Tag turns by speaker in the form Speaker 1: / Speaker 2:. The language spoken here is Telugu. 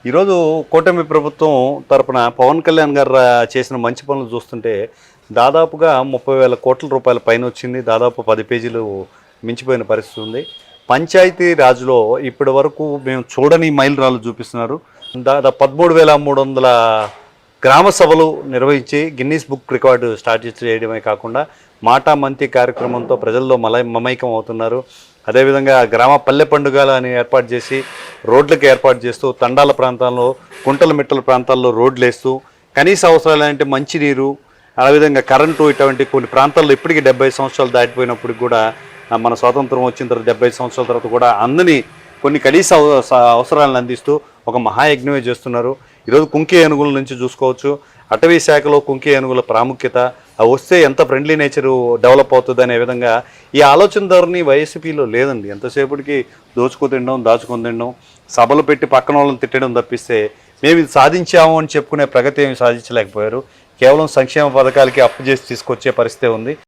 Speaker 1: ఈరోజు కూటమి ప్రభుత్వం తరపున పవన్ కళ్యాణ్ గారు చేసిన మంచి పనులు చూస్తుంటే దాదాపుగా 30,000 కోట్ల రూపాయల పైన వచ్చింది. దాదాపు 10 పేజీలు మించిపోయిన పరిస్థితి ఉంది. పంచాయతీ రాజ్లో ఇప్పటి వరకు మేము చూడని మైలురాళ్ళు చూపిస్తున్నారు. దాదాపు 13,300 గ్రామ సభలు నిర్వహించి గిన్నీస్ బుక్ రికార్డు స్టార్ట్ చేయడమే కాకుండా మాటా మంతి కార్యక్రమంతో ప్రజల్లో మమైకం అవుతున్నారు. అదేవిధంగా గ్రామ పల్లె పండుగలు అని ఏర్పాటు చేసి రోడ్లకు ఏర్పాటు చేస్తూ తండాల ప్రాంతాల్లో కుంటల మిట్టల ప్రాంతాల్లో రోడ్లు వేస్తూ కనీస అవసరాలు అంటే మంచినీరు, అదేవిధంగా కరెంటు ఇటువంటి కొన్ని ప్రాంతాల్లో ఇప్పటికీ 70 సంవత్సరాలు దాటిపోయినప్పటికి కూడా మన స్వాతంత్రం వచ్చిన తర్వాత 75 సంవత్సరాల తర్వాత కూడా అందని కొన్ని కనీస అవసరాలను అందిస్తూ ఒక మహాయజ్ఞమే చేస్తున్నారు. ఈరోజు కుంకి ఏనుగుల నుంచి చూసుకోవచ్చు. అటవీ శాఖలో కుంకి ఏనుగుల ప్రాముఖ్యత, అవి వస్తే ఎంత ఫ్రెండ్లీ నేచరు డెవలప్ అవుతుంది అనే విధంగా ఈ ఆలోచన ధోరణి వైసీపీలో లేదండి. ఎంతసేపటికి దోచుకు తినడం, దాచుకొని తినడం, సభలు పెట్టి పక్కన వాళ్ళని తిట్టడం తప్పిస్తే మేము ఇది సాధించాము అని చెప్పుకునే ప్రగతి ఏమి సాధించలేకపోయారు. కేవలం సంక్షేమ పథకాలకి అప్పు చేసి తీసుకొచ్చే పరిస్థితి ఉంది.